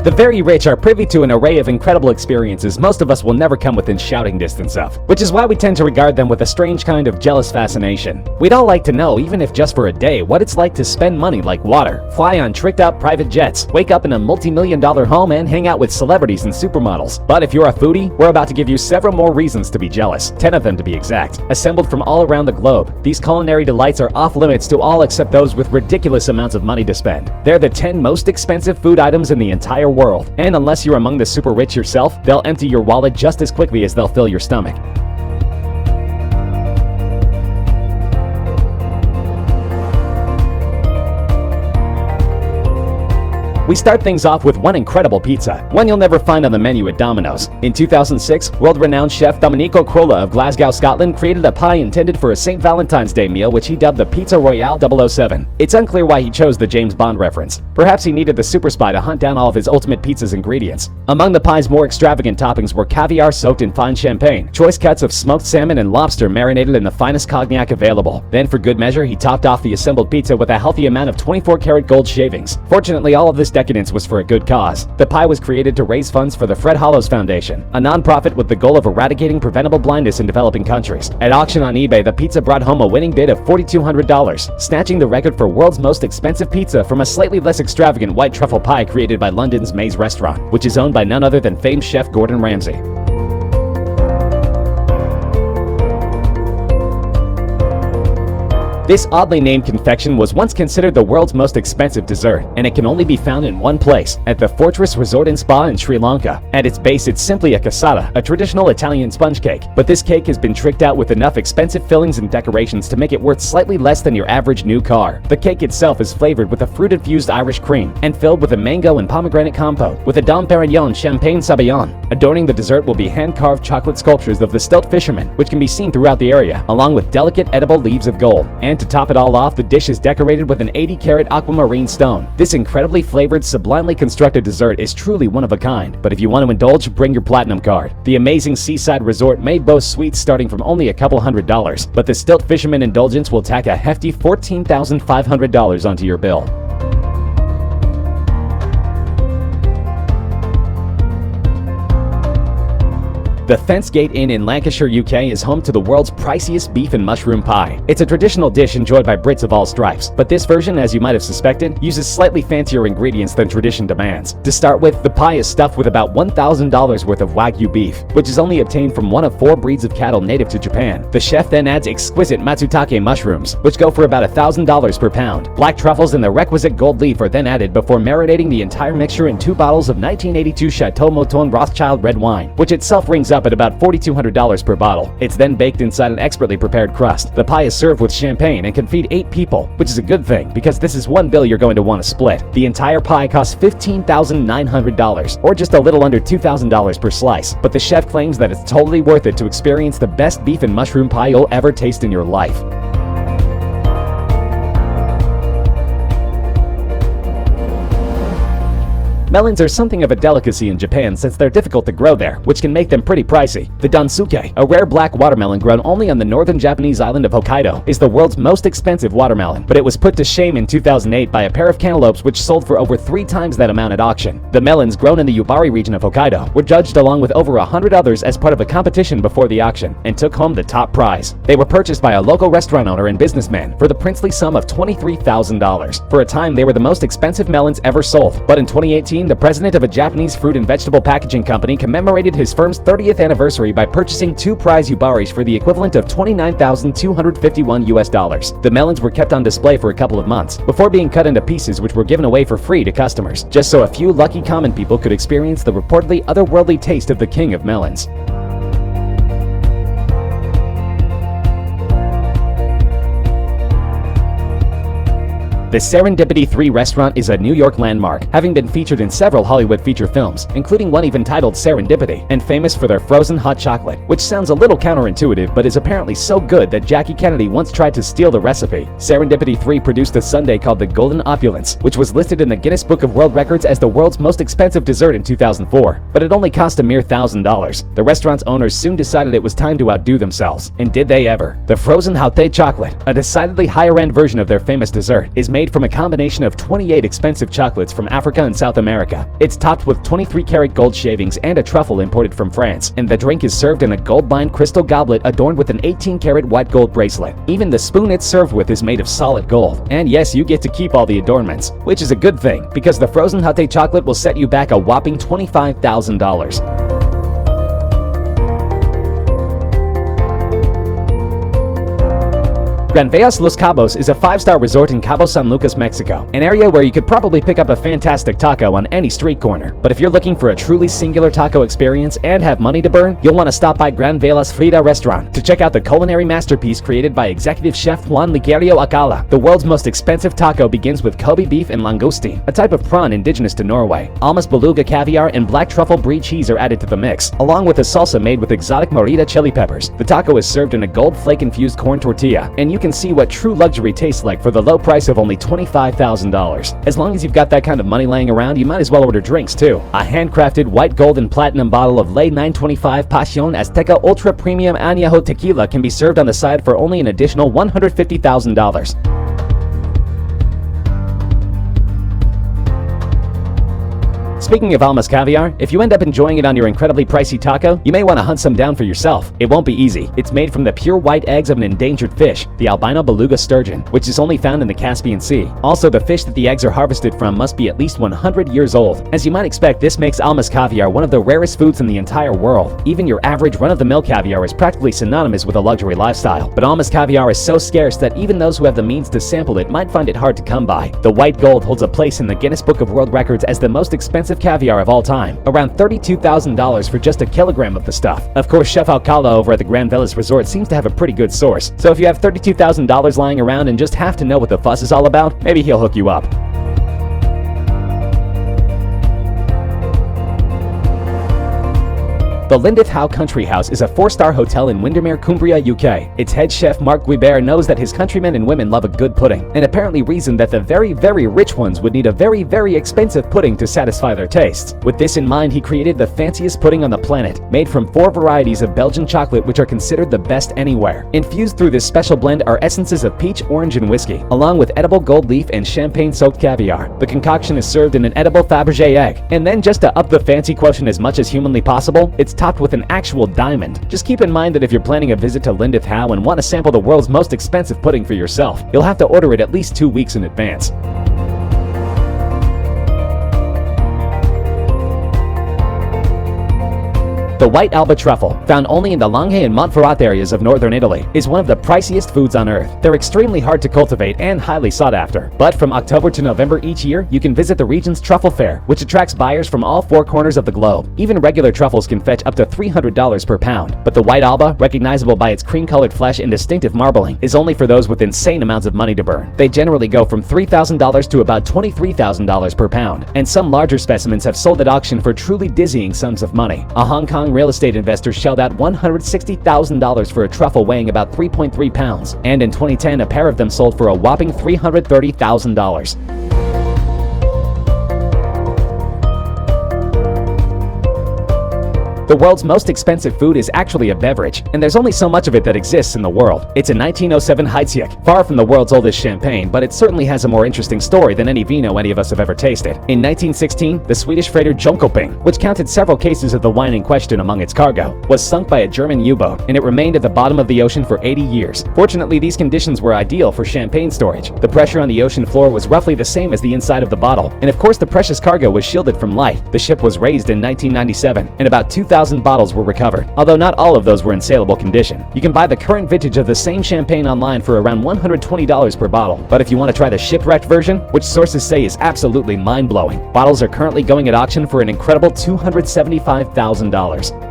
The very rich are privy to an array of incredible experiences most of us will never come within shouting distance of, which is why we tend to regard them with a strange kind of jealous fascination. We'd all like to know, even if just for a day, what it's like to spend money like water, fly on tricked-out private jets, wake up in a multi-million-dollar home, and hang out with celebrities and supermodels. But if you're a foodie, we're about to give you several more reasons to be jealous, 10 of them to be exact. Assembled from all around the globe, these culinary delights are off limits to all except those with ridiculous amounts of money to spend. They're the 10 most expensive food items in the entire world, and unless you're among the super rich yourself, they'll empty your wallet just as quickly as they'll fill your stomach. We start things off with one incredible pizza, one you'll never find on the menu at Domino's. In 2006, world-renowned chef Domenico Crolla of Glasgow, Scotland created a pie intended for a St. Valentine's Day meal which he dubbed the Pizza Royale 007. It's unclear why he chose the James Bond reference. Perhaps he needed the super spy to hunt down all of his ultimate pizza's ingredients. Among the pie's more extravagant toppings were caviar soaked in fine champagne, choice cuts of smoked salmon, and lobster marinated in the finest cognac available. Then for good measure, he topped off the assembled pizza with a healthy amount of 24-karat gold shavings. Fortunately, all of this decadence was for a good cause. The pie was created to raise funds for the Fred Hollows Foundation, a non-profit with the goal of eradicating preventable blindness in developing countries. At auction on eBay, the pizza brought home a winning bid of $4,200, snatching the record for world's most expensive pizza from a slightly less extravagant white truffle pie created by London's Maze restaurant, which is owned by none other than famed chef Gordon Ramsay. This oddly named confection was once considered the world's most expensive dessert, and it can only be found in one place, at the Fortress Resort and Spa in Sri Lanka. At its base, it's simply a cassata, a traditional Italian sponge cake, but this cake has been tricked out with enough expensive fillings and decorations to make it worth slightly less than your average new car. The cake itself is flavored with a fruit-infused Irish cream, and filled with a mango and pomegranate compote, with a Dom Perignon Champagne Sabayon. Adorning the dessert will be hand-carved chocolate sculptures of the stilt fishermen, which can be seen throughout the area, along with delicate edible leaves of gold. And to top it all off, the dish is decorated with an 80-karat aquamarine stone. This incredibly flavored, sublimely constructed dessert is truly one of a kind, but if you want to indulge, bring your platinum card. The amazing seaside resort may boast sweets starting from only a couple $100s, but the stilt fisherman indulgence will tack a hefty $14,500 onto your bill. The Fence Gate Inn in Lancashire, UK is home to the world's priciest beef and mushroom pie. It's a traditional dish enjoyed by Brits of all stripes, but this version, as you might have suspected, uses slightly fancier ingredients than tradition demands. To start with, the pie is stuffed with about $1,000 worth of Wagyu beef, which is only obtained from one of 4 breeds of cattle native to Japan. The chef then adds exquisite matsutake mushrooms, which go for about $1,000 per pound. Black truffles and the requisite gold leaf are then added before marinating the entire mixture in 2 bottles of 1982 Chateau Mouton Rothschild red wine, which itself rings up at about $4,200 per bottle. It's then baked inside an expertly prepared crust. The pie is served with champagne and can feed 8 people, which is a good thing because this is one bill you're going to want to split. The entire pie costs $15,900, or just a little under $2,000 per slice, but the chef claims that it's totally worth it to experience the best beef and mushroom pie you'll ever taste in your life. Melons are something of a delicacy in Japan since they're difficult to grow there, which can make them pretty pricey. The Donsuke, a rare black watermelon grown only on the northern Japanese island of Hokkaido, is the world's most expensive watermelon, but it was put to shame in 2008 by a pair of cantaloupes which sold for over 3 times that amount at auction. The melons, grown in the Yubari region of Hokkaido, were judged along with over 100 others as part of a competition before the auction, and took home the top prize. They were purchased by a local restaurant owner and businessman for the princely sum of $23,000. For a time, they were the most expensive melons ever sold, but in 2018, the president of a Japanese fruit and vegetable packaging company commemorated his firm's 30th anniversary by purchasing 2 prize Yubaris for the equivalent of $29,251. The melons were kept on display for a couple of months before being cut into pieces which were given away for free to customers, just so a few lucky common people could experience the reportedly otherworldly taste of the king of melons. The Serendipity 3 restaurant is a New York landmark, having been featured in several Hollywood feature films, including one even titled Serendipity, and famous for their frozen hot chocolate, which sounds a little counterintuitive but is apparently so good that Jackie Kennedy once tried to steal the recipe. Serendipity 3 produced a sundae called the Golden Opulence, which was listed in the Guinness Book of World Records as the world's most expensive dessert in 2004, but it only cost a mere $1,000. The restaurant's owners soon decided it was time to outdo themselves, and did they ever. The frozen Haute chocolate, a decidedly higher-end version of their famous dessert, is made made from a combination of 28 expensive chocolates from Africa and South America. It's topped with 23-karat gold shavings and a truffle imported from France, and the drink is served in a gold-lined crystal goblet adorned with an 18-karat white gold bracelet. Even the spoon it's served with is made of solid gold. And yes, you get to keep all the adornments, which is a good thing, because the frozen Hate chocolate will set you back a whopping $25,000. Gran Veas Los Cabos is a 5-star resort in Cabo San Lucas, Mexico, an area where you could probably pick up a fantastic taco on any street corner. But if you're looking for a truly singular taco experience and have money to burn, you'll want to stop by Gran Velas Frida restaurant to check out the culinary masterpiece created by executive chef Juan Ligerio Acala. The world's most expensive taco begins with Kobe beef and langoustine, a type of prawn indigenous to Norway. Almas beluga caviar and black truffle brie cheese are added to the mix, along with a salsa made with exotic morita chili peppers. The taco is served in a gold flake-infused corn tortilla, and you can see what true luxury tastes like for the low price of only $25,000. As long as you've got that kind of money laying around, you might as well order drinks too. A handcrafted white, gold, and platinum bottle of Ley 925 Pasión Azteca Ultra Premium Añejo Tequila can be served on the side for only an additional $150,000. Speaking of Almas caviar, if you end up enjoying it on your incredibly pricey taco, you may want to hunt some down for yourself. It won't be easy. It's made from the pure white eggs of an endangered fish, the albino beluga sturgeon, which is only found in the Caspian Sea. Also, the fish that the eggs are harvested from must be at least 100 years old. As you might expect, this makes Almas caviar one of the rarest foods in the entire world. Even your average run-of-the-mill caviar is practically synonymous with a luxury lifestyle. But Almas caviar is so scarce that even those who have the means to sample it might find it hard to come by. The white gold holds a place in the Guinness Book of World Records as the most expensive caviar of all time, around $32,000 for just a kilogram of the stuff. Of course, Chef Alcala over at the Gran Velas Resort seems to have a pretty good source, so if you have $32,000 lying around and just have to know what the fuss is all about, maybe he'll hook you up. The Lindith Howe Country House is a 4-star hotel in Windermere, Cumbria, UK. Its head chef Mark Guibert knows that his countrymen and women love a good pudding, and apparently reasoned that the very, very rich ones would need a very, very expensive pudding to satisfy their tastes. With this in mind, he created the fanciest pudding on the planet, made from 4 varieties of Belgian chocolate which are considered the best anywhere. Infused through this special blend are essences of peach, orange, and whiskey, along with edible gold leaf and champagne-soaked caviar. The concoction is served in an edible Fabergé egg, and then just to up the fancy quotient as much as humanly possible, it's topped with an actual diamond. Just keep in mind that if you're planning a visit to Lindith Howe and want to sample the world's most expensive pudding for yourself, you'll have to order it at least 2 weeks in advance. The white Alba truffle, found only in the Langhe and Montferrat areas of northern Italy, is one of the priciest foods on earth. They're extremely hard to cultivate and highly sought after. But from October to November each year, you can visit the region's truffle fair, which attracts buyers from all 4 corners of the globe. Even regular truffles can fetch up to $300 per pound. But the white Alba, recognizable by its cream-colored flesh and distinctive marbling, is only for those with insane amounts of money to burn. They generally go from $3,000 to about $23,000 per pound, and some larger specimens have sold at auction for truly dizzying sums of money. A Hong Kong real estate investor shelled out $160,000 for a truffle weighing about 3.3 pounds, and in 2010 a pair of them sold for a whopping $330,000. The world's most expensive food is actually a beverage, and there's only so much of it that exists in the world. It's a 1907 Heidsieck, far from the world's oldest champagne, but it certainly has a more interesting story than any vino any of us have ever tasted. In 1916, the Swedish freighter Jönköping, which counted several cases of the wine in question among its cargo, was sunk by a German U-boat, and it remained at the bottom of the ocean for 80 years. Fortunately, these conditions were ideal for champagne storage. The pressure on the ocean floor was roughly the same as the inside of the bottle, and of course the precious cargo was shielded from light. The ship was raised in 1997, and about 2,000 bottles were recovered, although not all of those were in saleable condition. You can buy the current vintage of the same champagne online for around $120 per bottle, but if you want to try the shipwrecked version, which sources say is absolutely mind-blowing, bottles are currently going at auction for an incredible $275,000.